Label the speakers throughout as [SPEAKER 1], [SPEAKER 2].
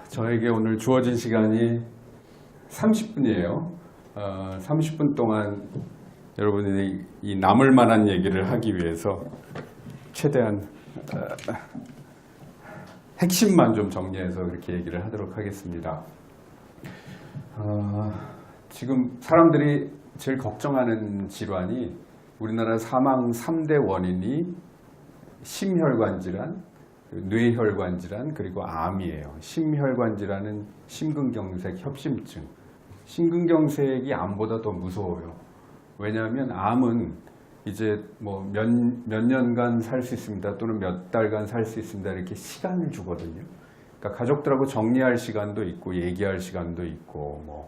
[SPEAKER 1] 저에게 오늘 주어진 시간이 30분이에요. 30분 동안 여러분들이 이 남을 만한 얘기를 하기 위해서 최대한 핵심만 좀 정리해서 그렇게 얘기를 하도록 하겠습니다. 지금 사람들이 제일 걱정하는 질환이 우리나라 사망 3대 원인이 심혈관 질환, 뇌혈관 질환, 그리고 암이에요. 심혈관 질환은 심근경색 협심증. 심근경색이 암보다 더 무서워요. 왜냐하면 암은 이제 뭐 몇 년간 살 수 있습니다. 또는 몇 달간 살 수 있습니다. 이렇게 시간을 주거든요. 그러니까 가족들하고 정리할 시간도 있고 얘기할 시간도 있고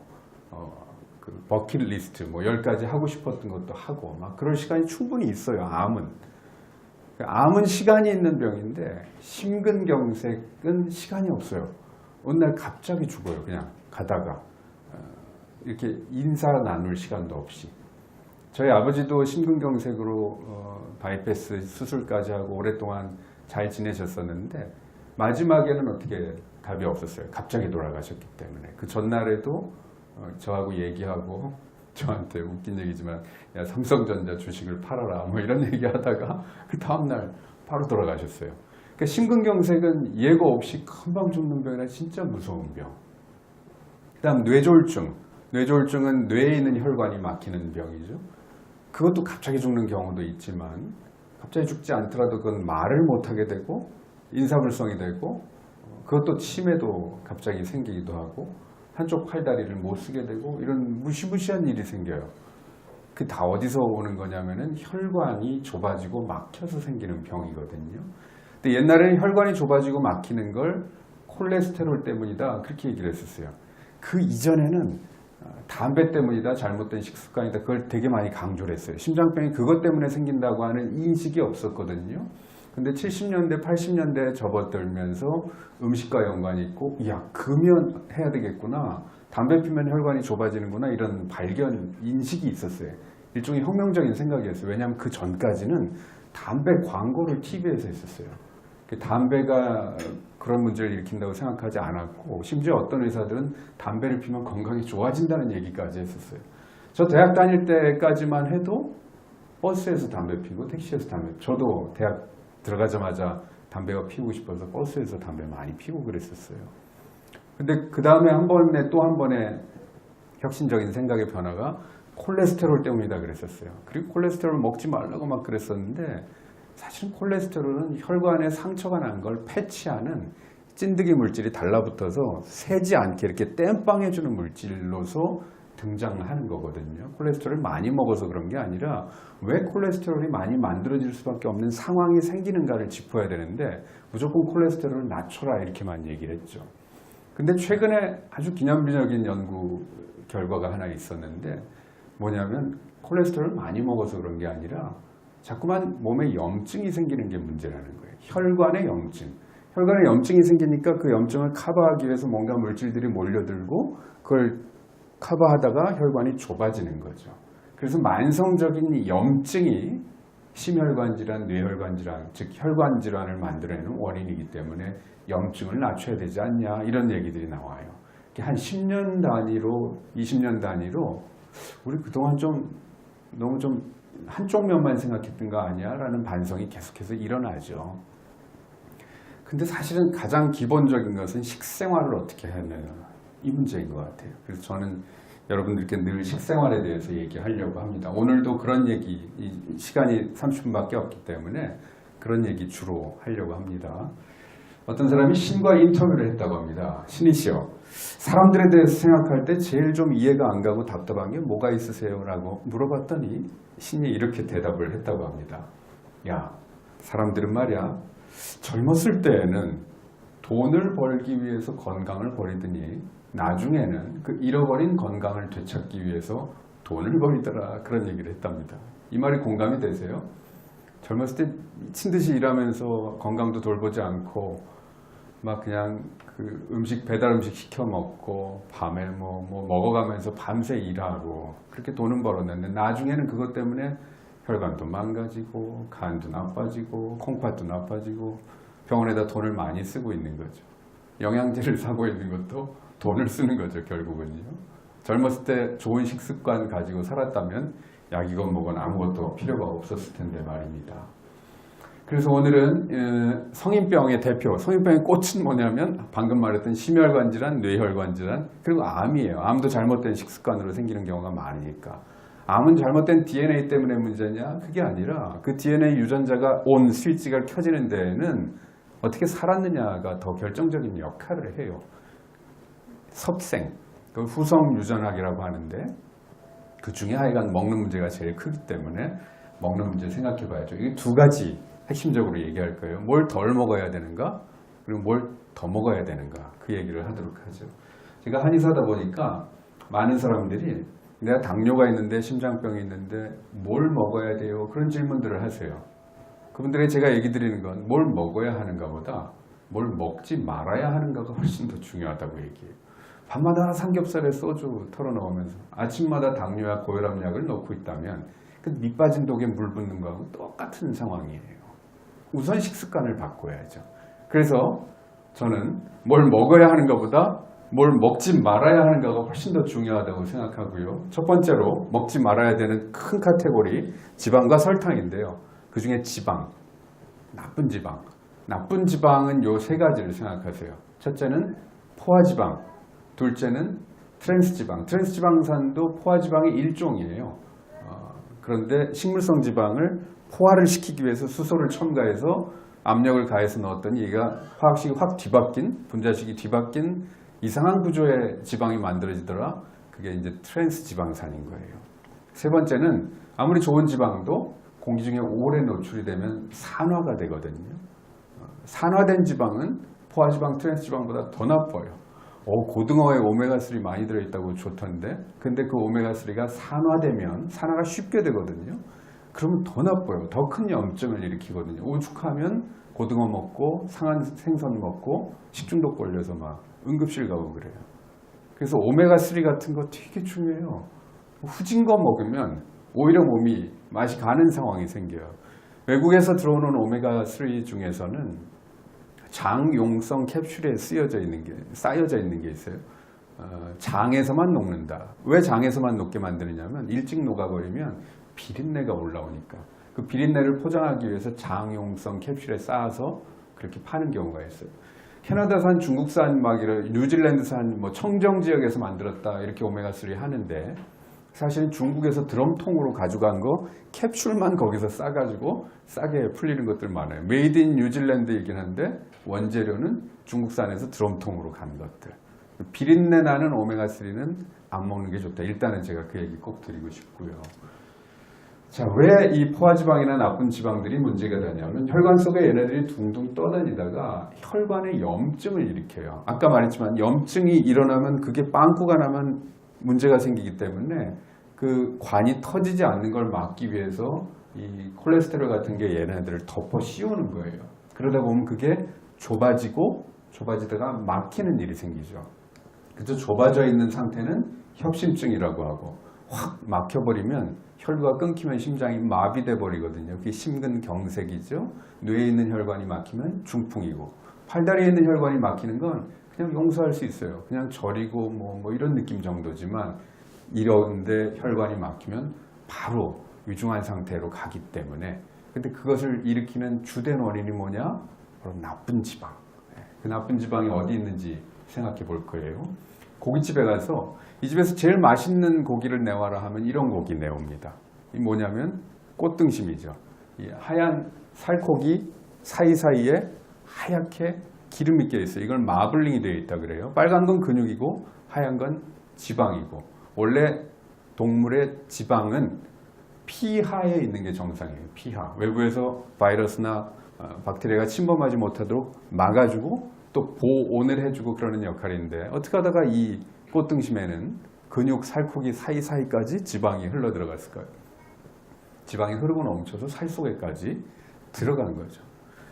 [SPEAKER 1] 그 버킷리스트 10가지 하고 싶었던 것도 하고 막 그럴 시간이 충분히 있어요. 암은 시간이 있는 병인데 심근경색은 시간이 없어요. 어느 날 갑자기 죽어요. 그냥 가다가 이렇게 인사 나눌 시간도 없이. 저희 아버지도 심근경색으로 바이패스 수술까지 하고 오랫동안 잘 지내셨었는데 마지막에는 어떻게 답이 없었어요. 갑자기 돌아가셨기 때문에. 그 전날에도 저하고 얘기하고 저한테 웃긴 얘기지만 야 삼성전자 주식을 팔아라 뭐 이런 얘기하다가 그 다음날 바로 돌아가셨어요. 그러니까 심근경색은 예고 없이 금방 죽는 병이라 진짜 무서운 병. 그 다음 뇌졸중. 뇌졸중은 뇌에 있는 혈관이 막히는 병이죠. 그것도 갑자기 죽는 경우도 있지만 갑자기 죽지 않더라도 그건 말을 못하게 되고 인사불성이 되고 그것도 치매도 갑자기 생기기도 하고 한쪽 팔다리를 못 쓰게 되고 이런 무시무시한 일이 생겨요. 그 다 어디서 오는 거냐면은 혈관이 좁아지고 막혀서 생기는 병이거든요. 근데 옛날에는 혈관이 좁아지고 막히는 걸 콜레스테롤 때문이다 그렇게 얘기를 했었어요. 그 이전에는 담배 때문이다, 잘못된 식습관이다 그걸 되게 많이 강조를 했어요. 심장병이 그것 때문에 생긴다고 하는 인식이 없었거든요. 근데 70년대, 80년대에 접어들면서 음식과 연관이 있고 야, 금연해야 되겠구나. 담배 피면 혈관이 좁아지는구나. 이런 발견, 인식이 있었어요. 일종의 혁명적인 생각이었어요. 왜냐하면 그 전까지는 담배 광고를 TV에서 했었어요. 담배가 그런 문제를 일으킨다고 생각하지 않았고 심지어 어떤 의사들은 담배를 피면 건강이 좋아진다는 얘기까지 했었어요. 저 대학 다닐 때까지만 해도 버스에서 담배 피고 택시에서 담배 저도 대학 들어가자마자 담배가 피우고 싶어서 버스에서 담배 많이 피우고 그랬었어요. 근데 그 다음에 또 한 번의 혁신적인 생각의 변화가 콜레스테롤 때문이다 그랬었어요. 그리고 콜레스테롤 먹지 말라고 막 그랬었는데 사실은 콜레스테롤은 혈관에 상처가 난 걸 패치하는 찐득이 물질이 달라붙어서 새지 않게 이렇게 땜빵해주는 물질로서 등장을 하는 거거든요. 콜레스테롤을 많이 먹어서 그런 게 아니라 왜 콜레스테롤이 많이 만들어질 수밖에 없는 상황이 생기는가를 짚어야 되는데 무조건 콜레스테롤을 낮춰라 이렇게만 얘기를 했죠. 근데 최근에 아주 기념비적인 연구 결과가 하나 있었는데 뭐냐면 콜레스테롤을 많이 먹어서 그런 게 아니라 자꾸만 몸에 염증이 생기는 게 문제라는 거예요. 혈관에 염증. 혈관에 염증이 생기니까 그 염증을 커버하기 위해서 뭔가 물질들이 몰려들고 그걸 커버하다가 혈관이 좁아지는 거죠. 그래서 만성적인 염증이 심혈관 질환, 뇌혈관 질환, 즉 혈관 질환을 만들어내는 원인이기 때문에 염증을 낮춰야 되지 않냐 이런 얘기들이 나와요. 한 10년 단위로 20년 단위로 우리 그동안 너무 한쪽 면만 생각했던 거 아니야? 라는 반성이 계속해서 일어나죠. 근데 사실은 가장 기본적인 것은 식생활을 어떻게 하느냐 이 문제인 것 같아요. 그래서 저는 여러분들께 늘 식생활에 대해서 얘기하려고 합니다. 오늘도 그런 얘기, 시간이 30분밖에 없기 때문에 그런 얘기 주로 하려고 합니다. 어떤 사람이 신과 인터뷰를 했다고 합니다. 신이시여, 사람들에 대해서 생각할 때 제일 좀 이해가 안 가고 답답한 게 뭐가 있으세요? 라고 물어봤더니 신이 이렇게 대답을 했다고 합니다. 야, 사람들은 말이야, 젊었을 때에는 돈을 벌기 위해서 건강을 버리더니 나중에는 그 잃어버린 건강을 되찾기 위해서 돈을 버리더라. 그런 얘기를 했답니다. 이 말이 공감이 되세요? 젊었을 때 미친 듯이 일하면서 건강도 돌보지 않고 막 그냥 그 배달 음식 시켜 먹고 밤에 뭐 먹어가면서 밤새 일하고 그렇게 돈은 벌었는데 나중에는 그것 때문에 혈관도 망가지고 간도 나빠지고 콩팥도 나빠지고 병원에다 돈을 많이 쓰고 있는 거죠. 영양제를 사고 있는 것도 돈을 쓰는 거죠, 결국은요. 젊었을 때 좋은 식습관 가지고 살았다면 약이건 뭐건 아무것도 필요가 없었을 텐데 말입니다. 그래서 오늘은 성인병의 대표, 성인병의 꽃은 뭐냐면 방금 말했던 심혈관 질환, 뇌혈관 질환, 그리고 암이에요. 암도 잘못된 식습관으로 생기는 경우가 많으니까. 암은 잘못된 DNA 때문에 문제냐? 그게 아니라 그 DNA 유전자가 온 스위치가 켜지는 데에는 어떻게 살았느냐가 더 결정적인 역할을 해요. 섭생, 그 후성 유전학이라고 하는데 그 중에 하여간 먹는 문제가 제일 크기 때문에 먹는 문제 생각해 봐야죠. 이게 두 가지 핵심적으로 얘기할 거예요. 뭘 덜 먹어야 되는가? 그리고 뭘 더 먹어야 되는가? 그 얘기를 하도록 하죠. 제가 한의사다 보니까 많은 사람들이 내가 당뇨가 있는데 심장병이 있는데 뭘 먹어야 돼요? 그런 질문들을 하세요. 그분들에게 제가 얘기 드리는 건 뭘 먹어야 하는가 보다 뭘 먹지 말아야 하는가가 훨씬 더 중요하다고 얘기해요. 밤마다 삼겹살에 소주 털어넣으면서 아침마다 당뇨약, 고혈압약을 넣고 있다면 그 밑 빠진 독에 물 붓는 거하고 똑같은 상황이에요. 우선 식습관을 바꿔야죠. 그래서 저는 뭘 먹어야 하는 것보다 뭘 먹지 말아야 하는 것가 훨씬 더 중요하다고 생각하고요. 첫 번째로 먹지 말아야 되는 큰 카테고리 지방과 설탕인데요. 그 중에 지방, 나쁜 지방. 나쁜 지방은 요 세 가지를 생각하세요. 첫째는 포화지방, 둘째는 트랜스지방. 트랜스지방산도 포화지방의 일종이에요. 그런데 식물성 지방을 포화를 시키기 위해서 수소를 첨가해서 압력을 가해서 넣었더니 얘가 화학식이 확 뒤바뀐, 분자식이 뒤바뀐 이상한 구조의 지방이 만들어지더라. 그게 이제 트랜스 지방산인 거예요. 세 번째는 아무리 좋은 지방도 공기 중에 오래 노출이 되면 산화가 되거든요. 산화된 지방은 포화지방, 트랜스 지방보다 더 나빠요. 고등어에 오메가3 많이 들어있다고 좋던데 근데 그 오메가3가 산화되면 산화가 쉽게 되거든요. 그러면 더 나빠요. 더 큰 염증을 일으키거든요. 오죽하면 고등어 먹고 상한 생선 먹고 식중독 걸려서 막 응급실 가고 그래요. 그래서 오메가3 같은 거 되게 중요해요. 후진 거 먹으면 오히려 몸이 맛이 가는 상황이 생겨요. 외국에서 들어오는 오메가3 중에서는 장용성 캡슐에 쌓여져 있는 게 있어요. 장에서만 녹는다. 왜 장에서만 녹게 만드느냐면 일찍 녹아버리면 비린내가 올라오니까 그 비린내를 포장하기 위해서 장용성 캡슐에 쌓아서 그렇게 파는 경우가 있어요. 캐나다산, 중국산, 뉴질랜드산, 청정 지역에서 만들었다 이렇게 오메가3 하는데 사실은 중국에서 드럼통으로 가져간 거 캡슐만 거기서 싸가지고 싸게 풀리는 것들 많아요. 메이드 인 뉴질랜드이긴 한데 원재료는 중국산에서 드럼통으로 간 것들. 비린내 나는 오메가3는 안 먹는 게 좋다. 일단은 제가 그 얘기 꼭 드리고 싶고요. 자, 왜 이 포화지방이나 나쁜 지방들이 문제가 되냐면 혈관 속에 얘네들이 둥둥 떠다니다가 혈관에 염증을 일으켜요. 아까 말했지만 염증이 일어나면 그게 빵꾸가 나면 문제가 생기기 때문에 그 관이 터지지 않는 걸 막기 위해서 이 콜레스테롤 같은 게 얘네들을 덮어 씌우는 거예요. 그러다 보면 그게 좁아지다가 막히는 일이 생기죠. 그래서 좁아져 있는 상태는 협심증이라고 하고 확 막혀버리면 혈류가 끊기면 심장이 마비돼 버리거든요. 그게 심근경색이죠. 뇌에 있는 혈관이 막히면 중풍이고 팔다리에 있는 혈관이 막히는 건 그냥 용서할 수 있어요. 그냥 저리고 뭐 이런 느낌 정도지만 이런데 혈관이 막히면 바로 위중한 상태로 가기 때문에 근데 그것을 일으키는 주된 원인이 뭐냐? 바로 나쁜 지방. 그 나쁜 지방이 어디 있는지 생각해 볼 거예요. 고깃집에 가서 이 집에서 제일 맛있는 고기를 내와라 하면 이런 고기 내옵니다. 이 뭐냐면 꽃등심이죠. 이 하얀 살코기 사이사이에 하얗게 기름이 껴있어요. 이걸 마블링이 되어 있다 그래요. 빨간 건 근육이고 하얀 건 지방이고 원래 동물의 지방은 피하에 있는 게 정상이에요. 피하. 외부에서 바이러스나 박테리아가 침범하지 못하도록 막아주고 또 보온을 해주고 그러는 역할인데 어떻게 하다가 이 꽃등심에는 근육, 살코기 사이사이까지 지방이 흘러 들어갔을까요? 지방이 흐르고 넘쳐서 살 속에까지 들어간 거죠.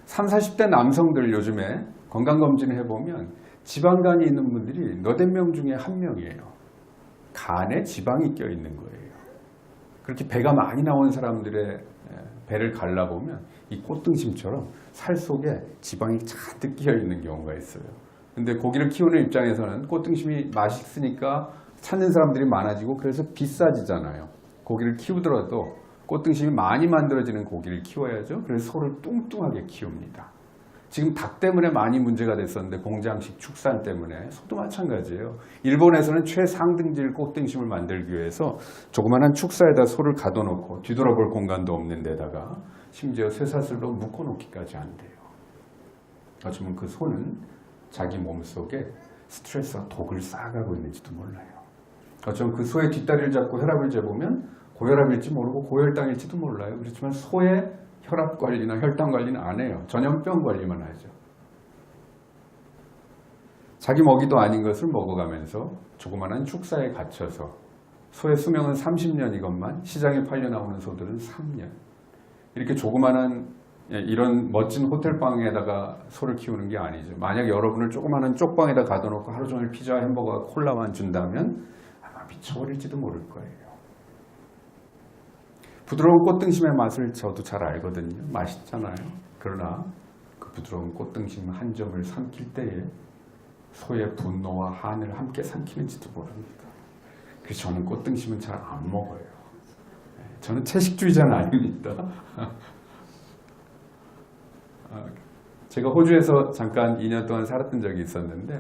[SPEAKER 1] 30, 40대 남성들 요즘에 건강검진을 해보면 지방간이 있는 분들이 너댓 명 중에 한 명이에요. 간에 지방이 껴있는 거예요. 그렇게 배가 많이 나온 사람들의 배를 갈라보면 이 꽃등심처럼 살 속에 지방이 잔뜩 끼어있는 경우가 있어요. 근데 고기를 키우는 입장에서는 꽃등심이 맛있으니까 찾는 사람들이 많아지고 그래서 비싸지잖아요. 고기를 키우더라도 꽃등심이 많이 만들어지는 고기를 키워야죠. 그래서 소를 뚱뚱하게 키웁니다. 지금 닭 때문에 많이 문제가 됐었는데 공장식 축산 때문에 소도 마찬가지예요. 일본에서는 최상등질 꽃등심을 만들기 위해서 조그마한 축사에다 소를 가둬놓고 뒤돌아볼 공간도 없는 데다가 심지어 쇠사슬로 묶어놓기까지 한대요. 어쩌면 그 소는 자기 몸속에 스트레스와 독을 쌓아가고 있는지도 몰라요. 어쩌면 그 소의 뒷다리를 잡고 혈압을 재보면 고혈압일지 모르고 고혈당일지도 몰라요. 그렇지만 소의 혈압 관리나 혈당 관리는 안 해요. 전염병 관리만 하죠. 자기 먹이도 아닌 것을 먹어가면서 조그마한 축사에 갇혀서 소의 수명은 30년이건만 시장에 팔려 나오는 소들은 3년. 이렇게 조그마한 이런 멋진 호텔방에다가 소를 키우는 게 아니죠. 만약 여러분을 조그마한 쪽방에다 가둬놓고 하루 종일 피자, 햄버거와 콜라만 준다면 아마 미쳐버릴지도 모를 거예요. 부드러운 꽃등심의 맛을 저도 잘 알거든요. 맛있잖아요. 그러나 그 부드러운 꽃등심 한 점을 삼킬 때에 소의 분노와 한을 함께 삼키는지도 모릅니다. 그래서 저는 꽃등심은 잘 안 먹어요. 저는 채식주의자는 아닙니다. 제가 호주에서 잠깐 2년 동안 살았던 적이 있었는데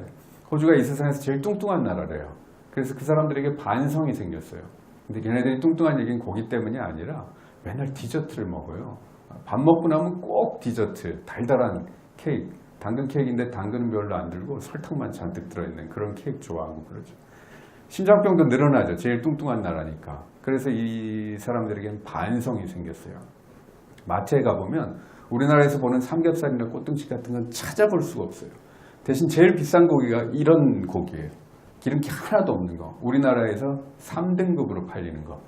[SPEAKER 1] 호주가 이 세상에서 제일 뚱뚱한 나라래요. 그래서 그 사람들에게 반성이 생겼어요. 근데 걔네들이 뚱뚱한 얘기는 고기 때문이 아니라 맨날 디저트를 먹어요. 밥 먹고 나면 꼭 디저트, 달달한 케이크, 당근 케이크인데 당근은 별로 안 들고 설탕만 잔뜩 들어있는 그런 케이크 좋아하고 그러죠. 심장병도 늘어나죠. 제일 뚱뚱한 나라니까. 그래서 이 사람들에게는 반성이 생겼어요. 마트에 가보면 우리나라에서 보는 삼겹살이나 꽃등심 같은 건 찾아볼 수가 없어요. 대신 제일 비싼 고기가 이런 고기예요. 기름기 하나도 없는 거. 우리나라에서 3등급으로 팔리는 거.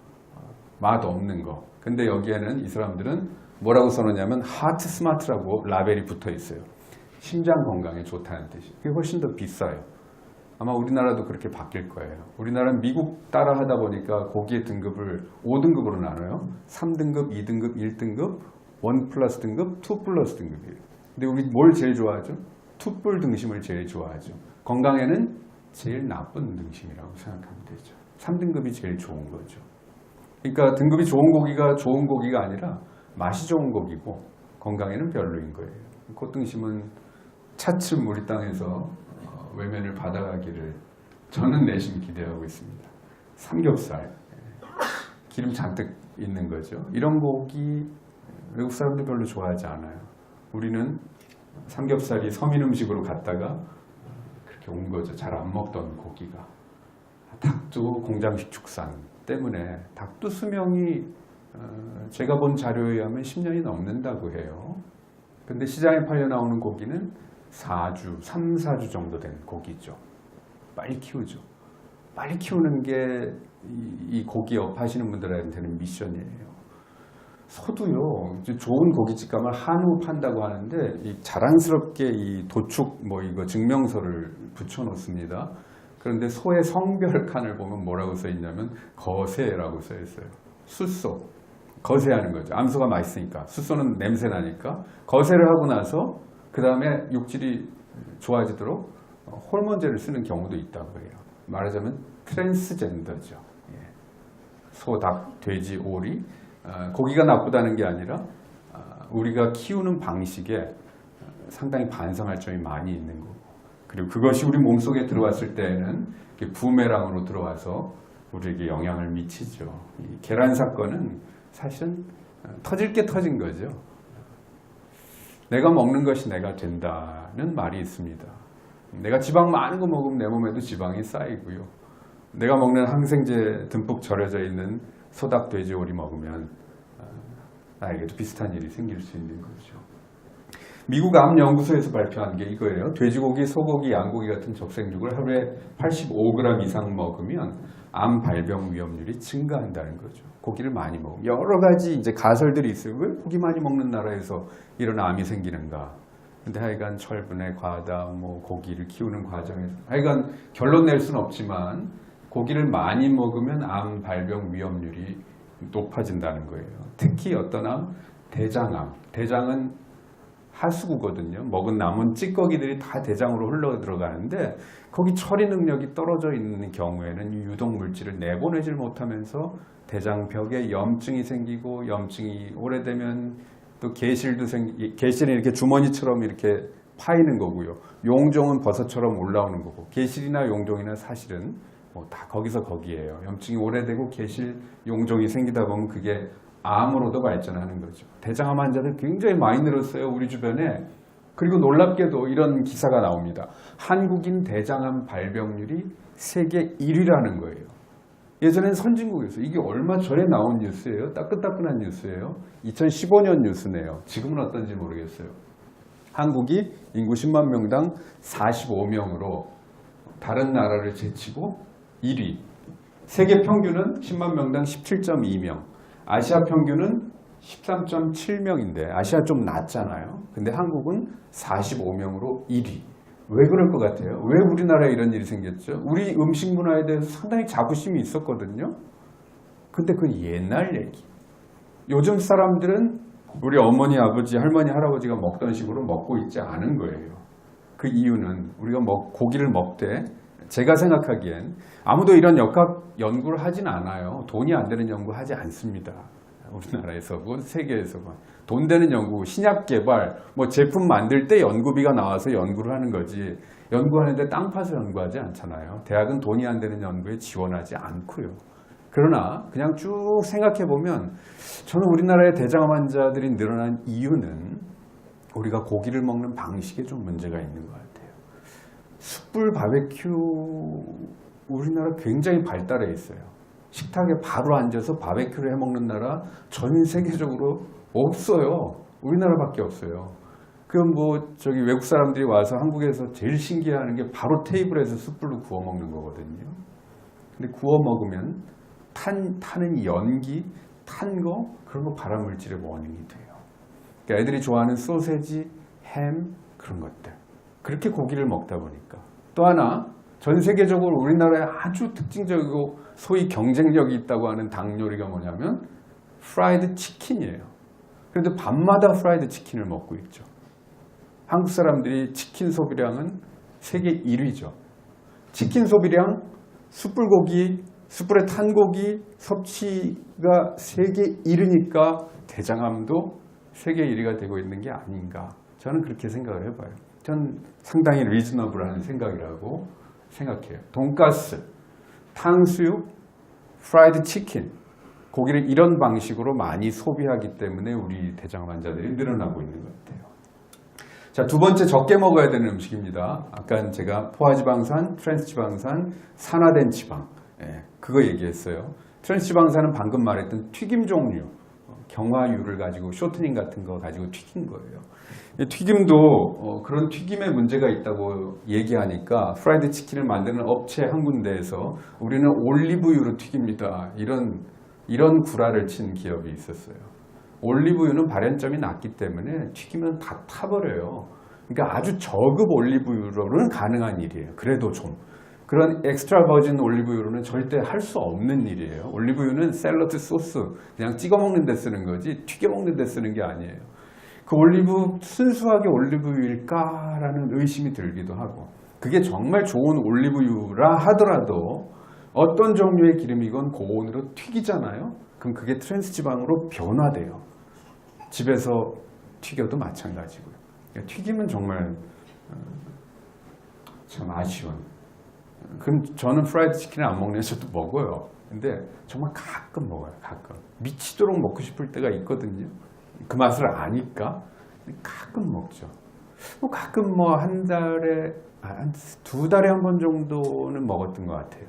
[SPEAKER 1] 맛 없는 거. 근데 여기에는 이 사람들은 뭐라고 써놓냐면 하트 스마트라고 라벨이 붙어 있어요. 심장 건강에 좋다는 뜻이. 그게 훨씬 더 비싸요. 아마 우리나라도 그렇게 바뀔 거예요. 우리나라는 미국 따라 하다 보니까 고기의 등급을 5등급으로 나눠요. 3등급, 2등급, 1등급, 1 플러스 등급, 2 플러스 등급이에요. 근데 우리 뭘 제일 좋아하죠? 투뿔 등심을 제일 좋아하죠. 건강에는 제일 나쁜 등심이라고 생각하면 되죠. 3등급이 제일 좋은 거죠. 그러니까 등급이 좋은 고기가 좋은 고기가 아니라 맛이 좋은 고기고 건강에는 별로인 거예요. 꽃등심은 차츰 우리 땅에서 외면을 받아가기를 저는 내심 기대하고 있습니다. 삼겹살, 기름 잔뜩 있는 거죠. 이런 고기 외국 사람들 별로 좋아하지 않아요. 우리는 삼겹살이 서민 음식으로 갔다가 그렇게 온 거죠. 잘 안 먹던 고기가. 닭도 공장식 축산 때문에 닭도 수명이 제가 본 자료에 의하면 10년이 넘는다고 해요. 근데 시장에 팔려 나오는 고기는 4주, 3, 4주 정도 된 고기죠. 빨리 키우죠. 빨리 키우는 게 이 고기업 하시는 분들한테는 미션이에요. 소도요, 좋은 고깃집 가면 한우 판다고 하는데 자랑스럽게 이 도축 이거 증명서를 붙여 놓습니다. 그런데 소의 성별 칸을 보면 뭐라고 써 있냐면 거세라고 써 있어요. 숫소. 거세하는 거죠. 암소가 맛있으니까. 숫소는 냄새 나니까. 거세를 하고 나서 그 다음에 육질이 좋아지도록 호르몬제를 쓰는 경우도 있다고 해요. 말하자면 트랜스젠더죠. 소, 닭, 돼지, 오리. 고기가 나쁘다는 게 아니라 우리가 키우는 방식에 상당히 반성할 점이 많이 있는 거고, 그리고 그것이 우리 몸속에 들어왔을 때에는 부메랑으로 들어와서 우리에게 영향을 미치죠. 이 계란 사건은 사실은 터질 게 터진 거죠. 내가 먹는 것이 내가 된다는 말이 있습니다. 내가 지방 많은 거 먹으면 내 몸에도 지방이 쌓이고요. 내가 먹는 항생제 듬뿍 절여져 있는 소닭, 돼지, 오리 먹으면 나에게도 비슷한 일이 생길 수 있는 거죠. 미국 암연구소에서 발표한 게 이거예요. 돼지고기, 소고기, 양고기 같은 적색육을 하루에 85g 이상 먹으면 암 발병 위험률이 증가한다는 거죠. 고기를 많이 먹으면. 여러 가지 이제 가설들이 있어요. 왜 고기 많이 먹는 나라에서 이런 암이 생기는가. 근데 하여간 철분의 과다, 고기를 키우는 과정에서 하여간 결론 낼 수는 없지만 고기를 많이 먹으면 암 발병 위험률이 높아진다는 거예요. 특히 어떤 암? 대장암. 대장은 하수구거든요. 먹은 남은 찌꺼기들이 다 대장으로 흘러 들어가는데 거기 처리 능력이 떨어져 있는 경우에는 유독 물질을 내보내질 못하면서 대장벽에 염증이 생기고, 염증이 오래되면 또 개실도 개실이 이렇게 주머니처럼 이렇게 파이는 거고요. 용종은 버섯처럼 올라오는 거고, 개실이나 용종이나 사실은 뭐 다 거기서 거기에요. 염증이 오래되고 개실, 용종이 생기다 보면 그게 암으로도 발전하는 거죠. 대장암 환자들 굉장히 많이 늘었어요, 우리 주변에. 그리고 놀랍게도 이런 기사가 나옵니다. 한국인 대장암 발병률이 세계 1위라는 거예요. 예전엔 선진국에서, 이게 얼마 전에 나온 뉴스예요. 따끈따끈한 뉴스예요. 2015년 뉴스네요. 지금은 어떤지 모르겠어요. 한국이 인구 10만 명당 45명으로 다른 나라를 제치고 1위. 세계 평균은 10만 명당 17.2명. 아시아 평균은 13.7명인데 아시아 좀 낮잖아요. 근데 한국은 45명으로 1위. 왜 그럴 것 같아요? 왜 우리나라에 이런 일이 생겼죠? 우리 음식 문화에 대해서 상당히 자부심이 있었거든요. 근데 그건 옛날 얘기. 요즘 사람들은 우리 어머니, 아버지, 할머니, 할아버지가 먹던 식으로 먹고 있지 않은 거예요. 그 이유는 우리가 고기를 먹되, 제가 생각하기엔 아무도 이런 역학 연구를 하진 않아요. 돈이 안 되는 연구 하지 않습니다. 우리나라에서건 세계에서건. 돈 되는 연구, 신약 개발, 뭐 제품 만들 때 연구비가 나와서 연구를 하는 거지, 연구하는데 땅 파서 연구하지 않잖아요. 대학은 돈이 안 되는 연구에 지원하지 않고요. 그러나 그냥 쭉 생각해 보면 저는 우리나라의 대장암 환자들이 늘어난 이유는 우리가 고기를 먹는 방식에 좀 문제가 있는 것 같아요. 숯불 바베큐, 우리나라 굉장히 발달해 있어요. 식탁에 바로 앉아서 바베큐를 해 먹는 나라 전 세계적으로 없어요. 우리나라밖에 없어요. 그럼 외국 사람들이 와서 한국에서 제일 신기해하는 게 바로 테이블에서 숯불로 구워 먹는 거거든요. 근데 구워 먹으면 타는 연기, 탄 거, 그런 거 발암물질의 원인이 돼요. 그러니까 애들이 좋아하는 소세지, 햄, 그런 것들. 그렇게 고기를 먹다 보니까. 또 하나, 전 세계적으로 우리나라에 아주 특징적이고 소위 경쟁력이 있다고 하는 닭 요리가 뭐냐면 프라이드 치킨이에요. 그런데 밤마다 프라이드 치킨을 먹고 있죠. 한국 사람들이 치킨 소비량은 세계 1위죠. 치킨 소비량, 숯불고기, 숯불에 탄 고기 섭취가 세계 1위니까 대장암도 세계 1위가 되고 있는 게 아닌가. 저는 그렇게 생각을 해봐요. 전 상당히 리즈너블한 생각이라고 생각해요. 돈가스, 탕수육, 프라이드 치킨, 고기를 이런 방식으로 많이 소비하기 때문에 우리 대장암 환자들이 늘어나고 있는 것 같아요. 자, 두 번째 적게 먹어야 되는 음식입니다. 아까 제가 포화지방산, 트랜스지방산, 산화된 지방, 그거 얘기했어요. 트랜스지방산은 방금 말했던 튀김 종류, 경화유를 가지고 쇼트닝 같은 거 가지고 튀긴 거예요. 튀김도 그런 튀김에 문제가 있다고 얘기하니까 프라이드 치킨을 만드는 업체 한 군데에서 우리는 올리브유로 튀깁니다. 이런 구라를 친 기업이 있었어요. 올리브유는 발연점이 낮기 때문에 튀기면 다 타버려요. 그러니까 아주 저급 올리브유로는 가능한 일이에요. 그래도 좀. 그런 엑스트라 버진 올리브유로는 절대 할 수 없는 일이에요. 올리브유는 샐러드 소스, 그냥 찍어 먹는 데 쓰는 거지 튀겨 먹는 데 쓰는 게 아니에요. 그 순수하게 올리브유일까라는 의심이 들기도 하고, 그게 정말 좋은 올리브유라 하더라도 어떤 종류의 기름이건 고온으로 튀기잖아요. 그럼 그게 트랜스지방으로 변화돼요. 집에서 튀겨도 마찬가지고요. 그러니까 튀김은 정말 참 아쉬운. 그럼 저는 프라이드 치킨을 안 먹는 저도 먹어요. 근데 정말 가끔 먹어요. 가끔. 미치도록 먹고 싶을 때가 있거든요. 그 맛을 아니까 가끔 먹죠. 가끔 한 달에, 한 2달에 한 번 정도는 먹었던 것 같아요.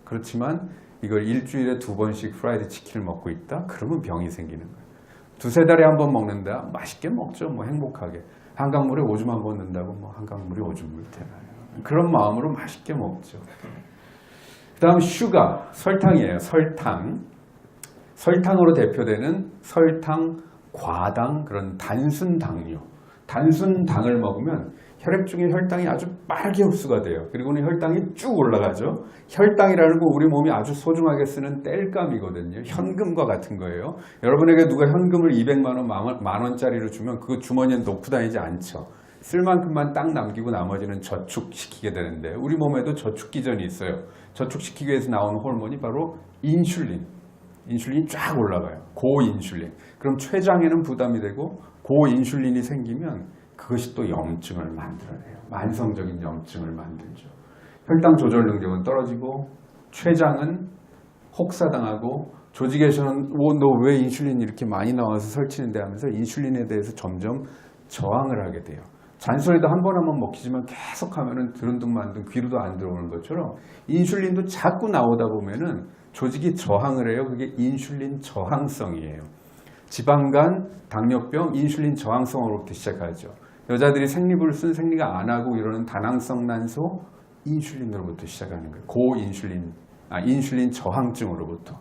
[SPEAKER 1] 그렇지만 이걸 일주일에 2번씩 프라이드 치킨을 먹고 있다? 그러면 병이 생기는 거예요. 2-3달에 한 번 먹는다? 맛있게 먹죠. 행복하게. 한강물에 오줌 한 번 넣는다고 한강물에 오줌물 되나요? 그런 마음으로 맛있게 먹죠. 그 다음 슈가, 설탕이에요. 설탕으로 대표되는 설탕, 과당, 그런 단순 당류. 단순 당을 먹으면 혈액 중에 혈당이 아주 빠르게 흡수가 돼요. 그리고는 혈당이 쭉 올라가죠. 혈당이라는 거 우리 몸이 아주 소중하게 쓰는 땔감이거든요. 현금과 같은 거예요. 여러분에게 누가 현금을 200만 원, 만 원짜리로 주면 그 주머니에 놓고 다니지 않죠. 쓸 만큼만 딱 남기고 나머지는 저축시키게 되는데 우리 몸에도 저축 기전이 있어요. 저축시키기 위해서 나오는 호르몬이 바로 인슐린. 인슐린이 쫙 올라가요. 고인슐린. 그럼 췌장에는 부담이 되고 고인슐린이 생기면 그것이 또 염증을 만들어내요. 만성적인 염증을 만들죠. 혈당 조절 능력은 떨어지고 췌장은 혹사당하고 조직에서는 너 왜 인슐린이 이렇게 많이 나와서 설치는데 하면서 인슐린에 대해서 점점 저항을 하게 돼요. 잔소리도 한 번 먹히지만 계속 하면은 들은 둥 만 둥 귀로도 안 들어오는 것처럼 인슐린도 자꾸 나오다 보면은 조직이 저항을 해요. 그게 인슐린 저항성이에요. 지방간, 당뇨병, 인슐린 저항성으로부터 시작하죠. 여자들이 생리불 쓴 생리가 안 하고 이러는 다낭성 난소, 인슐린으로부터 시작하는 거예요. 인슐린 저항증으로부터.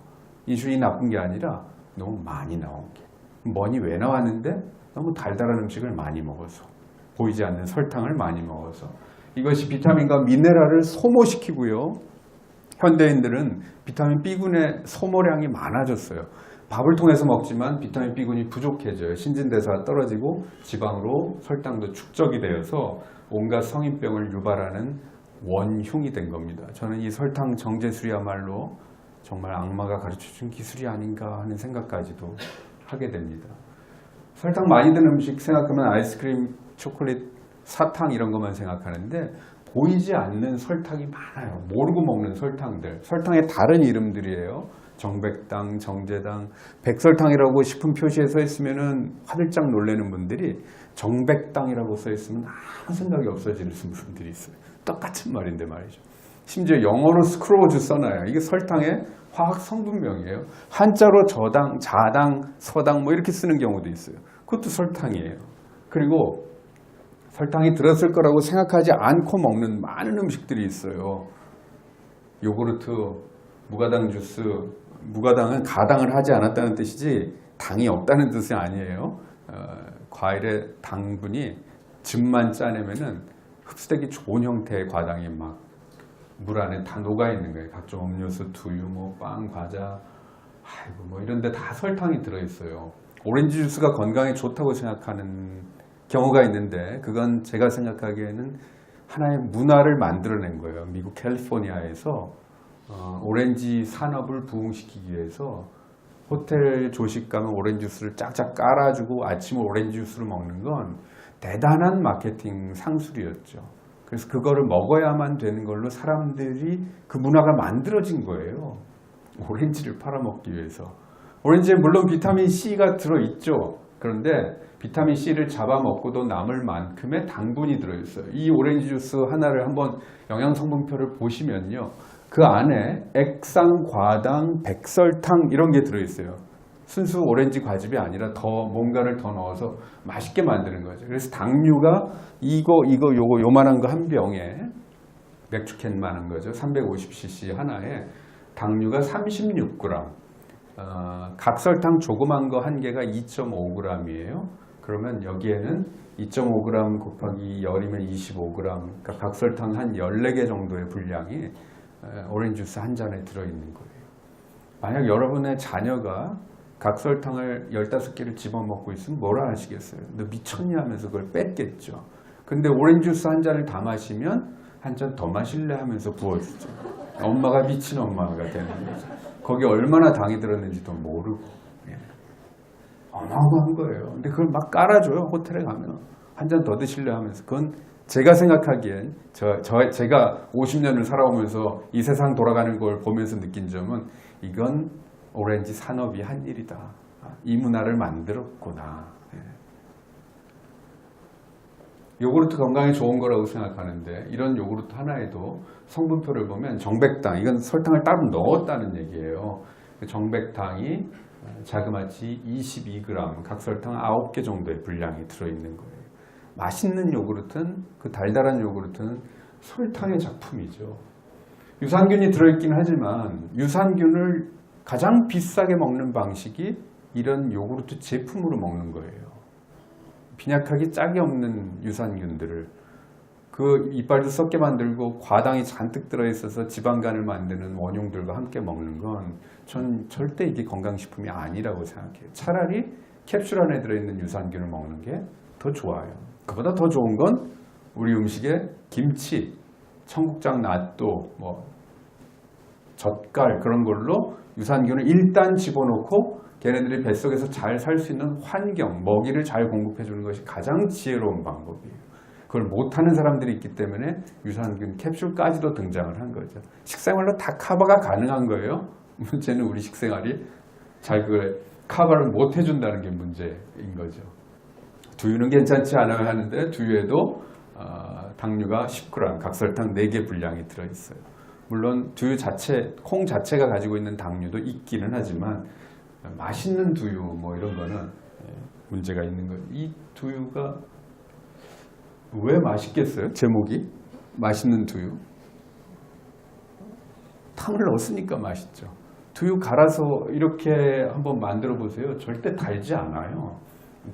[SPEAKER 1] 인슐린이 나쁜 게 아니라 너무 많이 나온 게. 뭐니 왜 나왔는데? 너무 달달한 음식을 많이 먹어서. 보이지 않는 설탕을 많이 먹어서. 이것이 비타민과 미네랄을 소모시키고요. 현대인들은 비타민 B군의 소모량이 많아졌어요. 밥을 통해서 먹지만 비타민 B군이 부족해져요. 신진대사가 떨어지고 지방으로 설탕도 축적이 되어서 온갖 성인병을 유발하는 원흉이 된 겁니다. 저는 이 설탕 정제술이야말로 정말 악마가 가르쳐준 기술이 아닌가 하는 생각까지도 하게 됩니다. 설탕 많이 든 음식 생각하면 아이스크림, 초콜릿, 사탕 이런 것만 생각하는데 보이지 않는 설탕이 많아요. 모르고 먹는 설탕들. 설탕의 다른 이름들이에요. 정백당, 정제당, 백설탕이라고 식품 표시에 서 있으면 화들짝 놀라는 분들이 정백당이라고 써 있으면 아무 생각이 없어지는 분들이 있어요. 똑같은 말인데 말이죠. 심지어 영어로 스크로즈 써놔요. 이게 설탕의 화학 성분명이에요. 한자로 저당, 자당, 서당 뭐 이렇게 쓰는 경우도 있어요. 그것도 설탕이에요. 그리고 설탕이 들었을 거라고 생각하지 않고 먹는 많은 음식들이 있어요. 요구르트, 무가당 주스, 무가당은 가당을 하지 않았다는 뜻이지 당이 없다는 뜻이 아니에요. 과일의 당분이 즙만 짜내면은 흡수되기 좋은 형태의 과당이 막 물 안에 다 녹아 있는 거예요. 각종 음료수, 두유, 뭐 빵, 과자, 아이고 뭐 이런 데 다 설탕이 들어 있어요. 오렌지 주스가 건강에 좋다고 생각하는 경우가 있는데 그건 제가 생각하기에는 하나의 문화를 만들어낸 거예요. 미국 캘리포니아에서 오렌지 산업을 부흥시키기 위해서 호텔 조식 가면 오렌지 주스를 쫙쫙 깔아주고 아침에 오렌지 주스를 먹는 건 대단한 마케팅 상술이었죠. 그래서 그거를 먹어야만 되는 걸로 사람들이 그 문화가 만들어진 거예요. 오렌지를 팔아먹기 위해서. 오렌지에 물론 비타민 C가 들어있죠. 그런데 비타민 C를 잡아먹고도 남을 만큼의 당분이 들어있어요. 이 오렌지 주스 하나를 한번 영양성분표를 보시면요. 그 안에 액상, 과당, 백설탕 이런 게 들어있어요. 순수 오렌지 과즙이 아니라 더 뭔가를 더 넣어서 맛있게 만드는 거죠. 그래서 당류가 요거 요만한 거 한 병에 맥주캔만한 거죠. 350cc 하나에 당류가 36g. 각설탕 조그만 거 한 개가 2.5g이에요. 그러면 여기에는 2.5g 곱하기 열이면 25g. 그러니까 각설탕 한 14개 정도의 분량이 오렌지 주스 한 잔에 들어있는 거예요. 만약 여러분의 자녀가 각설탕을 15개를 집어먹고 있으면 뭐라 하시겠어요? 너 미쳤냐 하면서 그걸 뺐겠죠. 근데 오렌지 주스 한 잔을 다 마시면 한 잔 더 마실래 하면서 부어주죠. 엄마가 미친 엄마가 되는 거죠. 거기에 얼마나 당이 들었는지도 모르고. 어마어마한 거예요. 근데 그걸 막 깔아줘요. 호텔에 가면. 한 잔 더 드실래 하면서. 그건 제가 생각하기엔 제가 50년을 살아오면서 이 세상 돌아가는 걸 보면서 느낀 점은 이건 오렌지 산업이 한 일이다. 이 문화를 만들었구나. 요구르트 건강에 좋은 거라고 생각하는데 이런 요구르트 하나에도 성분표를 보면 정백당, 이건 설탕을 따로 넣었다는 얘기예요. 정백당이 자그마치 22g, 각설탕 9개 정도의 분량이 들어있는 거예요. 맛있는 요구르트는, 그 달달한 요구르트는 설탕의 작품이죠. 유산균이 들어있긴 하지만 유산균을 가장 비싸게 먹는 방식이 이런 요구르트 제품으로 먹는 거예요. 빈약하게 짝이 없는 유산균들을 그 이빨도 썩게 만들고 과당이 잔뜩 들어있어서 지방간을 만드는 원용들과 함께 먹는 건 전 절대 이게 건강식품이 아니라고 생각해요. 차라리 캡슐 안에 들어있는 유산균을 먹는 게 더 좋아요. 그보다 더 좋은 건 우리 음식에 김치, 청국장 낫또, 뭐 젓갈 그런 걸로 유산균을 일단 집어넣고 걔네들이 뱃속에서 잘 살 수 있는 환경, 먹이를 잘 공급해 주는 것이 가장 지혜로운 방법이에요. 그걸 못하는 사람들이 있기 때문에 유산균 캡슐까지도 등장을 한 거죠. 식생활로 다 커버가 가능한 거예요. 문제는 우리 식생활이 잘 그 커버를 못 해준다는 게 문제인 거죠. 두유는 괜찮지 않아야 하는데 두유에도 당류가 10g, 각설탕 4개 분량이 들어있어요. 물론 두유 자체, 콩 자체가 가지고 있는 당류도 있기는 하지만 맛있는 두유 뭐 이런 거는 문제가 있는 거예요. 이 두유가 왜 맛있겠어요? 제목이 맛있는 두유. 탕을 넣었으니까 맛있죠. 두유 갈아서 이렇게 한번 만들어 보세요. 절대 달지 않아요.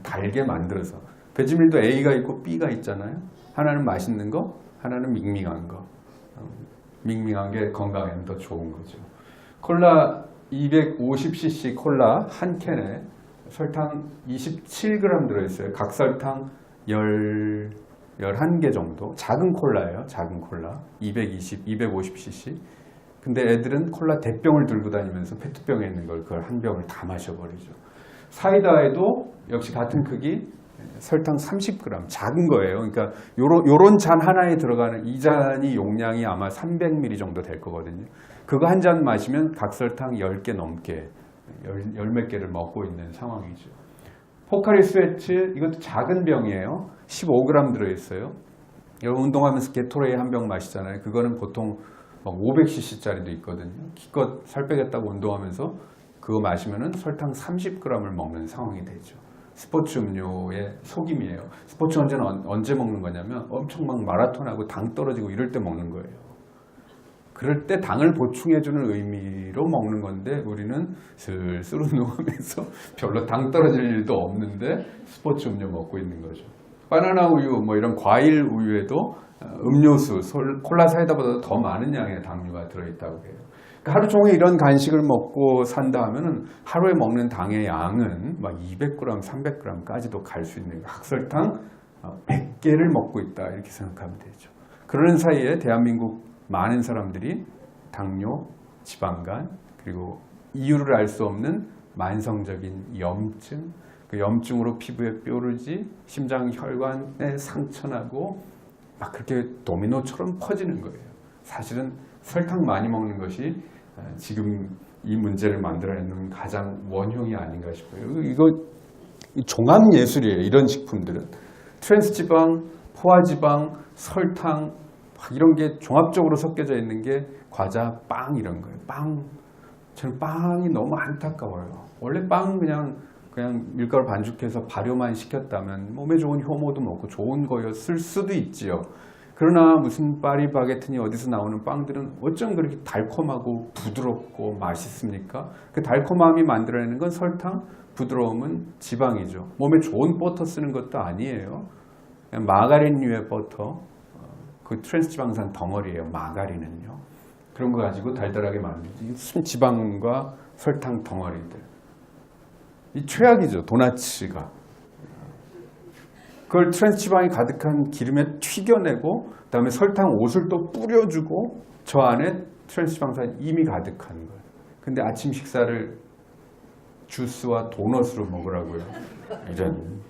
[SPEAKER 1] 달게 만들어서. 배지밀도 A가 있고 B가 있잖아요. 하나는 맛있는 거, 하나는 밍밍한 거. 밍밍한 게 건강에는 더 좋은 거죠. 콜라 250cc 콜라 한 캔에 설탕 27g 들어있어요. 각설탕 11개 정도. 작은 콜라예요. 작은 콜라. 250cc. 근데 애들은 콜라 대병을 들고 다니면서 페트병에 있는 걸 그걸 한 병을 다 마셔버리죠. 사이다에도 역시 같은 크기 설탕 30g 작은 거예요. 그러니까 요런 잔 하나에 들어가는 이 잔이 용량이 아마 300ml 정도 될 거거든요. 그거 한 잔 마시면 각설탕 10개 넘게 열 몇 개를 먹고 있는 상황이죠. 포카리 스웨트 이것도 작은 병이에요. 15g 들어있어요. 여러분 운동하면서 게토레이 한 병 마시잖아요. 그거는 보통 500cc짜리도 있거든요. 기껏 살 빼겠다고 운동하면서 그거 마시면은 설탕 30g을 먹는 상황이 되죠. 스포츠 음료의 속임이에요. 스포츠 언제 먹는 거냐면 엄청 막 마라톤하고 당 떨어지고 이럴 때 먹는 거예요. 그럴 때 당을 보충해주는 의미로 먹는 건데 우리는 슬슬 운동하면서 별로 당 떨어질 일도 없는데 스포츠 음료 먹고 있는 거죠. 바나나 우유 뭐 이런 과일 우유에도 음료수, 콜라 사이다보다 더 많은 양의 당류가 들어있다고 해요. 그러니까 하루 종일 이런 간식을 먹고 산다 하면은 하루에 먹는 당의 양은 막 200g, 300g까지도 갈 수 있는 각설탕 100개를 먹고 있다 이렇게 생각하면 되죠. 그러는 사이에 대한민국 많은 사람들이 당뇨, 지방간 그리고 이유를 알 수 없는 만성적인 염증, 그 염증으로 피부에 뾰루지, 심장 혈관에 상처나고 막 그렇게 도미노처럼 퍼지는 거예요. 사실은 설탕 많이 먹는 것이 지금 이 문제를 만들어내는 가장 원흉이 아닌가 싶어요. 이거 종합 예술이에요. 이런 식품들은 트랜스지방, 포화지방, 설탕 이런 게 종합적으로 섞여져 있는 게 과자, 빵 이런 거예요. 빵, 저는 빵이 너무 안타까워요. 원래 빵 그냥 밀가루 반죽해서 발효만 시켰다면 몸에 좋은 효모도 먹고 좋은 거였을 수도 있지요. 그러나 무슨 파리바게트니 어디서 나오는 빵들은 어쩜 그렇게 달콤하고 부드럽고 맛있습니까? 그 달콤함이 만들어내는 건 설탕, 부드러움은 지방이죠. 몸에 좋은 버터 쓰는 것도 아니에요. 그냥 마가린류의 버터, 그 트랜스지방산 덩어리예요. 마가린은요. 그런 거 가지고 달달하게 만들지. 순지방과 설탕 덩어리들. 이 최악이죠. 도나츠가. 그걸 트랜스지방이 가득한 기름에 튀겨내고 그다음에 설탕 옷을 또 뿌려주고 저 안에 트랜스지방산이 이미 가득한 거예요. 근데 아침 식사를 주스와 도넛으로 먹으라고요. 이런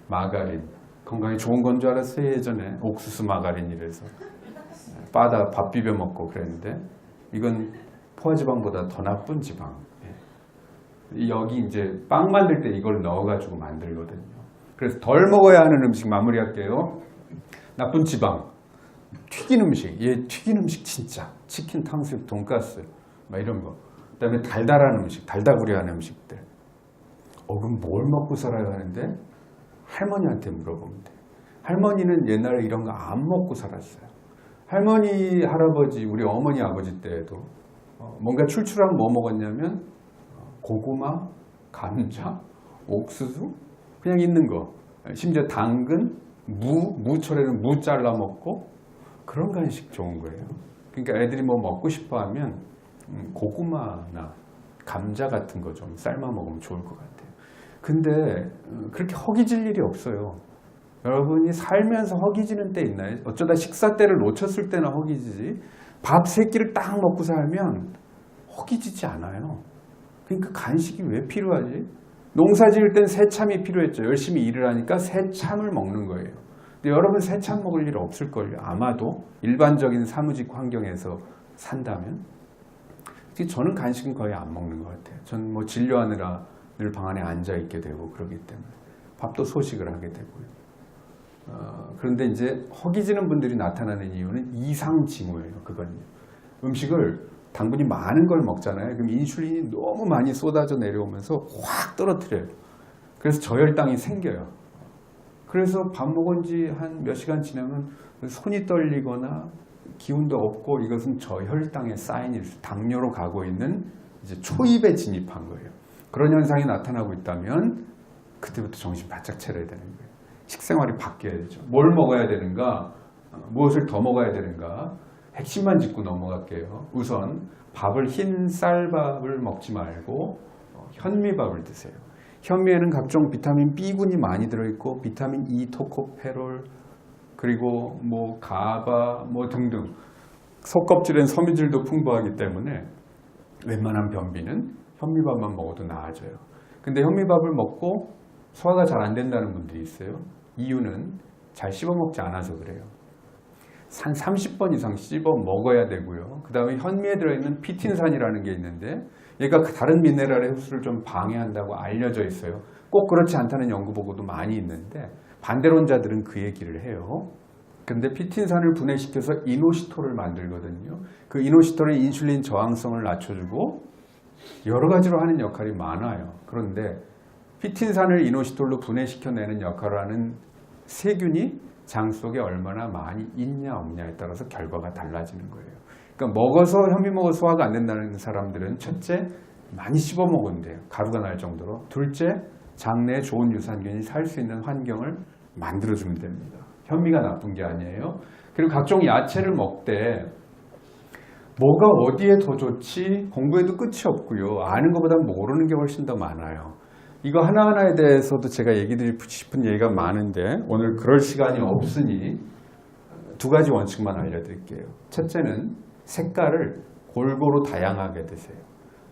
[SPEAKER 1] 마가린. 건강에 좋은 건 줄 알았어요. 예전에 옥수수 마가린이라서 바다 밥 비벼 먹고 그랬는데 이건 포화지방보다 더 나쁜 지방. 여기 이제 빵 만들 때 이걸 넣어가지고 만들거든요. 그래서 덜 먹어야 하는 음식 마무리할게요. 나쁜 지방, 튀긴 음식. 튀긴 음식 진짜 치킨, 탕수육, 돈가스 막 이런 거. 그다음에 달달한 음식, 달다구리한 음식들. 그럼 뭘 먹고 살아야 하는데? 할머니한테 물어보면 돼요. 할머니는 옛날에 이런 거 안 먹고 살았어요. 할머니, 할아버지, 우리 어머니, 아버지 때에도 뭔가 출출하면 뭐 먹었냐면 고구마, 감자, 옥수수, 그냥 있는 거. 심지어 당근, 무철에는 무 잘라 먹고 그런 간식 좋은 거예요. 그러니까 애들이 뭐 먹고 싶어 하면 고구마나 감자 같은 거 좀 삶아 먹으면 좋을 것 같아요. 근데 그렇게 허기질 일이 없어요. 여러분이 살면서 허기지는 때 있나요? 어쩌다 식사 때를 놓쳤을 때나 허기지지 밥 3끼를 딱 먹고 살면 허기지지 않아요. 그러니까 간식이 왜 필요하지? 농사 지을 땐 새참이 필요했죠. 열심히 일을 하니까 새참을 먹는 거예요. 근데 여러분 새참 먹을 일 없을걸요. 아마도 일반적인 사무직 환경에서 산다면. 저는 간식은 거의 안 먹는 것 같아요. 저는 뭐 진료하느라 늘 방 안에 앉아 있게 되고 그러기 때문에 밥도 소식을 하게 되고요. 그런데 이제 허기지는 분들이 나타나는 이유는 이상징후예요. 그거는요. 음식을 당분이 많은 걸 먹잖아요. 그럼 인슐린이 너무 많이 쏟아져 내려오면서 확 떨어뜨려요. 그래서 저혈당이 생겨요. 그래서 밥 먹은 지 한 몇 시간 지나면 손이 떨리거나 기운도 없고 이것은 저혈당의 사인일 수, 당뇨로 가고 있는 이제 초입에 진입한 거예요. 그런 현상이 나타나고 있다면 그때부터 정신 바짝 차려야 되는 거예요. 식생활이 바뀌어야 되죠. 뭘 먹어야 되는가, 무엇을 더 먹어야 되는가, 핵심만 짚고 넘어갈게요. 우선 밥을 흰 쌀밥을 먹지 말고 현미밥을 드세요. 현미에는 각종 비타민 B군이 많이 들어있고 비타민 E, 토코페롤, 그리고 뭐 가바 뭐 등등 속껍질엔 섬유질도 풍부하기 때문에 웬만한 변비는 현미밥만 먹어도 나아져요. 근데 현미밥을 먹고 소화가 잘 안 된다는 분들이 있어요. 이유는 잘 씹어 먹지 않아서 그래요. 한 30번 이상 씹어 먹어야 되고요. 그 다음에 현미에 들어있는 피틴산이라는 게 있는데 얘가 다른 미네랄의 흡수를 좀 방해한다고 알려져 있어요. 꼭 그렇지 않다는 연구 보고도 많이 있는데 반대론자들은 그 얘기를 해요. 근데 피틴산을 분해시켜서 이노시톨을 만들거든요. 그 이노시톨은 인슐린 저항성을 낮춰주고 여러 가지로 하는 역할이 많아요. 그런데 피틴산을 이노시톨로 분해시켜내는 역할을 하는 세균이 장 속에 얼마나 많이 있냐 없냐에 따라서 결과가 달라지는 거예요. 그러니까 현미 먹어서 소화가 안 된다는 사람들은 첫째, 많이 씹어 먹으면 돼요. 가루가 날 정도로. 둘째, 장내에 좋은 유산균이 살 수 있는 환경을 만들어주면 됩니다. 현미가 나쁜 게 아니에요. 그리고 각종 야채를 먹되 뭐가 어디에 더 좋지 공부해도 끝이 없고요. 아는 것보다 모르는 게 훨씬 더 많아요. 이거 하나하나에 대해서도 제가 얘기 드리고 싶은 얘기가 많은데 오늘 그럴 시간이 없으니 2가지 원칙만 알려드릴게요. 첫째는 색깔을 골고루 다양하게 드세요.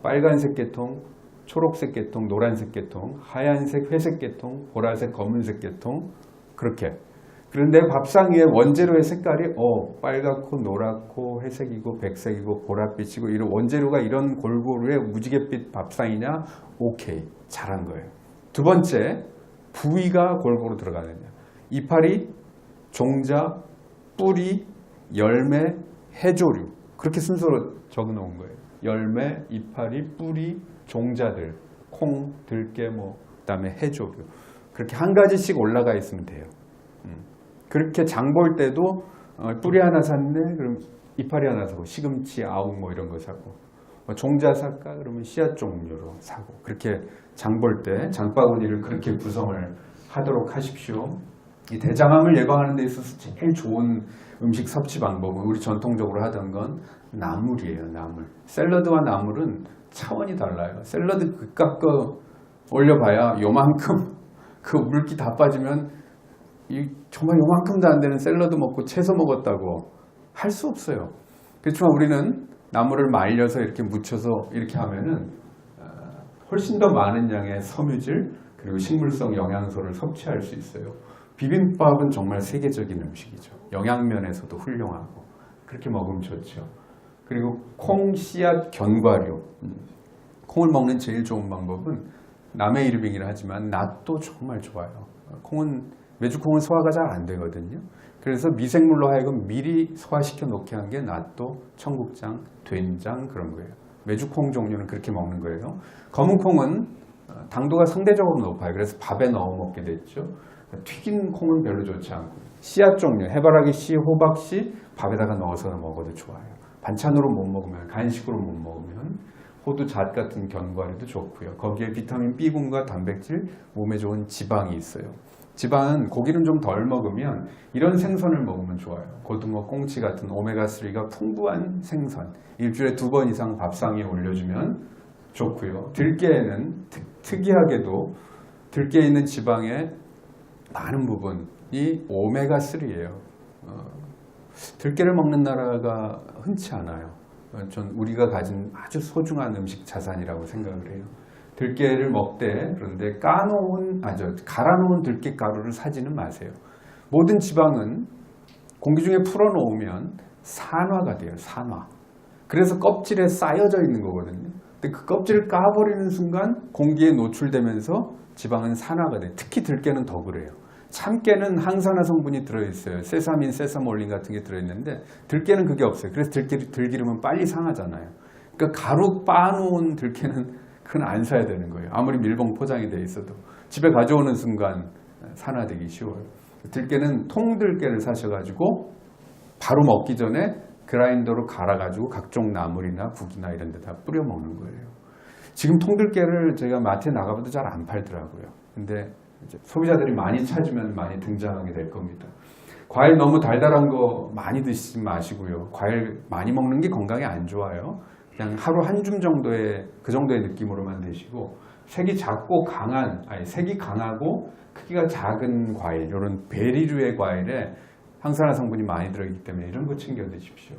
[SPEAKER 1] 빨간색 계통, 초록색 계통, 노란색 계통, 하얀색, 회색 계통, 보라색, 검은색 계통 그렇게. 그런데 밥상 위에 원재료의 색깔이 빨갛고 노랗고 회색이고 백색이고 보랏빛이고 이런 원재료가 이런 골고루의 무지갯빛 밥상이냐? 오케이. 잘한 거예요. 두 번째, 부위가 골고루 들어가느냐. 이파리, 종자, 뿌리, 열매, 해조류. 그렇게 순서로 적어 놓은 거예요. 열매, 이파리, 뿌리, 종자들, 콩, 들깨, 그다음에 해조류. 그렇게 한 가지씩 올라가 있으면 돼요. 그렇게 장 볼 때도 뿌리 하나 샀네? 그럼 이파리 하나 사고, 시금치, 아욱 이런 거 사고, 종자 살까? 그러면 씨앗 종류로 사고. 그렇게 장 볼 때 장바구니를 그렇게 구성을 하도록 하십시오. 이 대장암을 예방하는 데 있어서 제일 좋은 음식 섭취 방법은 우리 전통적으로 하던 건 나물이에요. 나물. 샐러드와 나물은 차원이 달라요. 샐러드 그깟 거 올려봐야 요만큼 그 물기 다 빠지면 정말 요만큼도 안 되는 샐러드 먹고 채소 먹었다고 할 수 없어요. 그렇지만 우리는 나물을 말려서 이렇게 묻혀서 이렇게 하면은 훨씬 더 많은 양의 섬유질 그리고 식물성 영양소를 섭취할 수 있어요. 비빔밥은 정말 세계적인 음식이죠. 영양면에서도 훌륭하고 그렇게 먹으면 좋죠. 그리고 콩, 씨앗, 견과류. 콩을 먹는 제일 좋은 방법은 남의 이름이긴 하지만 낫도 정말 좋아요. 메주콩은 소화가 잘 안 되거든요. 그래서 미생물로 하여금 미리 소화시켜 놓게 한 게 낫도, 청국장, 된장 그런 거예요. 메주콩 종류는 그렇게 먹는 거예요. 검은 콩은 당도가 상대적으로 높아요. 그래서 밥에 넣어 먹게 됐죠. 튀긴 콩은 별로 좋지 않고 씨앗 종류, 해바라기 씨, 호박 씨 밥에다가 넣어서 먹어도 좋아요. 반찬으로 못 먹으면, 간식으로 못 먹으면 호두잣 같은 견과류도 좋고요. 거기에 비타민 B군과 단백질, 몸에 좋은 지방이 있어요. 지방은 고기는 좀 덜 먹으면 이런 생선을 먹으면 좋아요. 고등어, 꽁치 같은 오메가3가 풍부한 생선. 일주일에 2번 이상 밥상에 올려주면 좋고요. 들깨에는 특이하게도 들깨에 있는 지방의 많은 부분이 오메가3예요. 들깨를 먹는 나라가 흔치 않아요. 전 우리가 가진 아주 소중한 음식 자산이라고 생각을 해요. 들깨를 먹되 그런데 갈아놓은 들깨 가루를 사지는 마세요. 모든 지방은 공기 중에 풀어놓으면 산화가 돼요. 산화. 그래서 껍질에 쌓여져 있는 거거든요. 근데 그 껍질을 까버리는 순간 공기에 노출되면서 지방은 산화가 돼요. 특히 들깨는 더 그래요. 참깨는 항산화 성분이 들어있어요. 세사민, 세사몰린 같은 게 들어있는데 들깨는 그게 없어요. 그래서 들기름은 빨리 상하잖아요. 그러니까 가루 빻아놓은 들깨는 그건 안 사야 되는 거예요. 아무리 밀봉 포장이 돼 있어도. 집에 가져오는 순간 산화되기 쉬워요. 들깨는 통들깨를 사셔가지고 바로 먹기 전에 그라인더로 갈아가지고 각종 나물이나 국이나 이런 데다 뿌려 먹는 거예요. 지금 통들깨를 제가 마트에 나가봐도 잘 안 팔더라고요. 근데 이제 소비자들이 많이 찾으면 많이 등장하게 될 겁니다. 과일 너무 달달한 거 많이 드시지 마시고요. 과일 많이 먹는 게 건강에 안 좋아요. 그냥 하루 한 줌 정도의 그 정도의 느낌으로만 드시고 색이 강하고 크기가 작은 과일, 이런 베리류의 과일에 항산화 성분이 많이 들어있기 때문에 이런 거 챙겨 드십시오.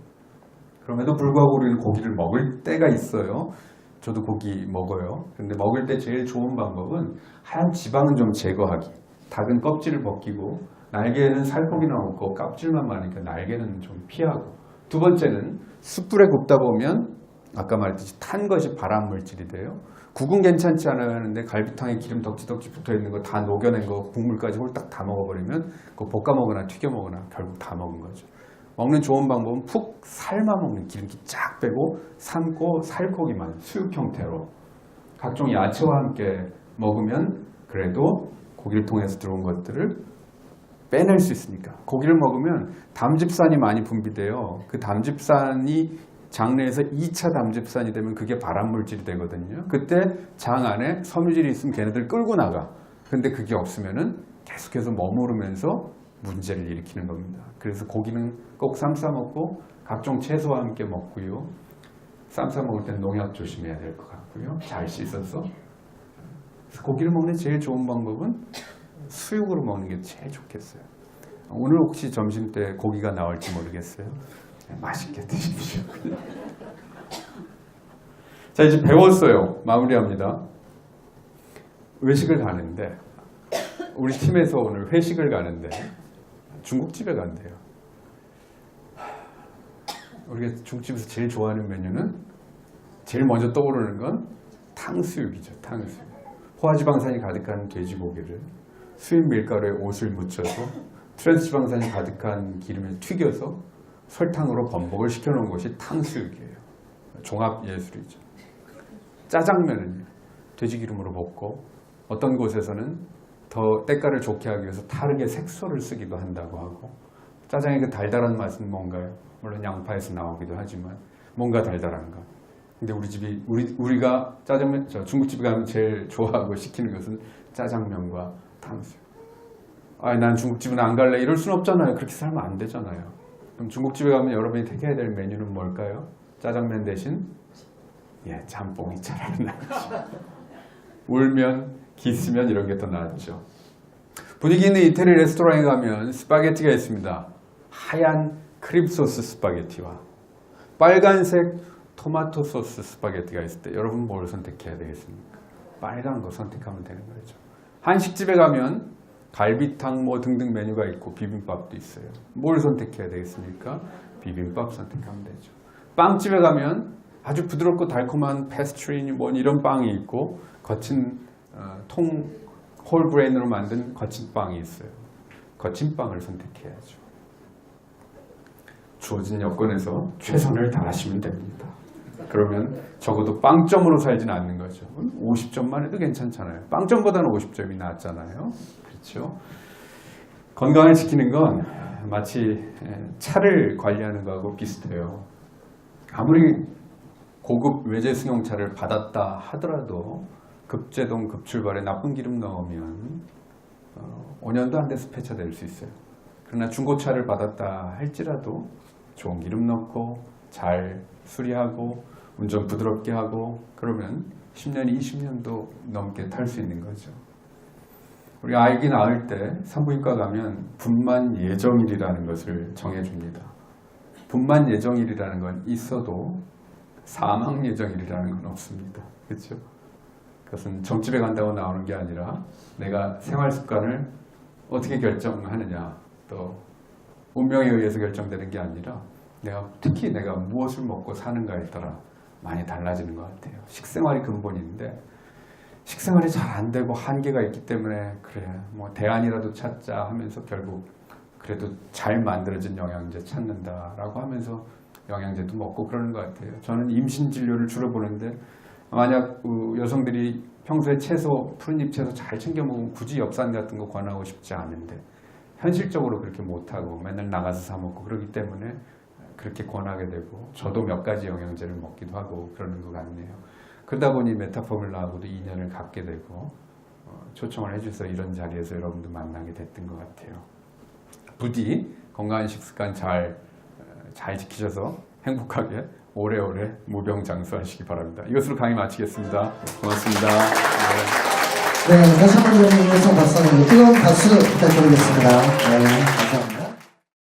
[SPEAKER 1] 그럼에도 불구하고 우리는 고기를 먹을 때가 있어요. 저도 고기 먹어요. 근데 먹을 때 제일 좋은 방법은 하얀 지방은 좀 제거하기. 닭은 껍질을 벗기고 날개는 살코기는 없고 껍질만 많으니까 날개는 좀 피하고. 두 번째는 숯불에 굽다 보면 아까 말했듯이 탄 것이 발암 물질이 돼요. 국은 괜찮지 않아요 하는데 갈비탕에 기름 덕지덕지 붙어있는 거 다 녹여낸 거 국물까지 홀딱 다 먹어버리면 그거 볶아 먹거나 튀겨 먹거나 결국 다 먹은 거죠. 먹는 좋은 방법은 푹 삶아 먹는, 기름기 쫙 빼고 삶고 살코기만 수육 형태로 각종 야채와 함께 먹으면 그래도 고기를 통해서 들어온 것들을 빼낼 수 있으니까. 고기를 먹으면 담즙산이 많이 분비돼요. 그 담즙산이 장내에서 2차 담즙산이 되면 그게 발암물질이 되거든요. 그때 장 안에 섬유질이 있으면 걔네들 끌고 나가. 근데 그게 없으면은 계속해서 머무르면서 문제를 일으키는 겁니다. 그래서 고기는 꼭 쌈 싸 먹고 각종 채소와 함께 먹고요. 쌈 싸 먹을 땐 농약 조심해야 될 것 같고요. 잘 씻어서. 그래서 고기를 먹는 제일 좋은 방법은 수육으로 먹는 게 제일 좋겠어요. 오늘 혹시 점심 때 고기가 나올지 모르겠어요. 맛있게 드십시오. 자, 이제 배웠어요. 마무리합니다. 외식을 가는데 우리 팀에서 오늘 회식을 가는데 중국집에 간대요. 우리가 중국집에서 제일 좋아하는 메뉴는 제일 먼저 떠오르는 건 탕수육이죠. 탕수육. 포화지방산이 가득한 돼지고기를 수입 밀가루에 옷을 묻혀서 트랜스지방산이 가득한 기름에 튀겨서 설탕으로 범벅을 시켜놓은 것이 탕수육이에요. 종합예술이죠. 짜장면은 돼지기름으로 볶고 어떤 곳에서는 더 때깔을 좋게 하기 위해서 다르게 색소를 쓰기도 한다고 하고, 짜장의 그 달달한 맛은 뭔가요? 물론 양파에서 나오기도 하지만 뭔가 달달한가. 근데 우리가 짜장면, 중국집에 가면 제일 좋아하고 시키는 것은 짜장면과 탕수육. 난 중국집은 안 갈래. 이럴 순 없잖아요. 그렇게 살면 안 되잖아요. 그럼 중국집에 가면 여러분이 택해야 될 메뉴는 뭘까요? 짜장면 대신 짬뽕이 차라리 낫죠. 울면 기스면 이런 게 더 낫죠. 분위기 있는 이태리 레스토랑에 가면 스파게티가 있습니다. 하얀 크림 소스 스파게티와 빨간색 토마토 소스 스파게티가 있을 때 여러분 뭘 선택해야 되겠습니까? 빨간 거 선택하면 되는 거죠. 한식집에 가면 갈비탕 등등 메뉴가 있고 비빔밥도 있어요. 뭘 선택해야 되겠습니까? 비빔밥 선택하면 되죠. 빵집에 가면 아주 부드럽고 달콤한 페스트리니 이런 빵이 있고 거친 홀그레인으로 만든 거친 빵이 있어요. 거친 빵을 선택해야죠. 주어진 여건에서 최선을 다하시면 됩니다. 그러면 적어도 빵점으로 살진 않는 거죠. 50점만 해도 괜찮잖아요. 빵점보다는 50점이 낫잖아요. 그렇죠? 건강을 지키는 건 마치 차를 관리하는 거하고 비슷해요. 아무리 고급 외제 승용차를 받았다 하더라도 급제동 급출발에 나쁜 기름 넣으면 5년도 안 돼서 폐차될 수 있어요. 그러나 중고차를 받았다 할지라도 좋은 기름 넣고 잘 수리하고 운전 부드럽게 하고 그러면 10년, 20년도 넘게 탈 수 있는 거죠. 우리 아기 낳을 때 산부인과 가면 분만 예정일이라는 것을 정해줍니다. 분만 예정일이라는 건 있어도 사망 예정일이라는 건 없습니다. 그렇죠? 그것은 점집에 간다고 나오는 게 아니라 내가 생활 습관을 어떻게 결정하느냐, 또 운명에 의해서 결정되는 게 아니라 특히 내가 무엇을 먹고 사는가에 따라 많이 달라지는 것 같아요. 식생활이 근본인데 식생활이 잘 안 되고 한계가 있기 때문에 그래 뭐 대안이라도 찾자 하면서 결국 그래도 잘 만들어진 영양제 찾는다라고 하면서 영양제도 먹고 그러는 것 같아요. 저는 임신 진료를 주로 보는데 만약 여성들이 평소에 채소, 푸른잎 채소 잘 챙겨 먹으면 굳이 엽산 같은 거 권하고 싶지 않은데 현실적으로 그렇게 못하고 맨날 나가서 사 먹고 그러기 때문에 그렇게 권하게 되고 저도 몇 가지 영양제를 먹기도 하고 그러는 것 같네요. 그러다 보니 메타포뮬라하고도 인연을 갖게 되고 초청을 해줘서 이런 자리에서 여러분도 만나게 됐던 것 같아요. 부디 건강한 식습관 잘 지키셔서 행복하게 오래오래 무병장수하시기 바랍니다. 이것으로 강의 마치겠습니다. 고맙습니다.
[SPEAKER 2] 네, 다시 한번 여러분 박수 한번 뜨거운 박수 부탁드리겠습니다. 네, 감사합니다.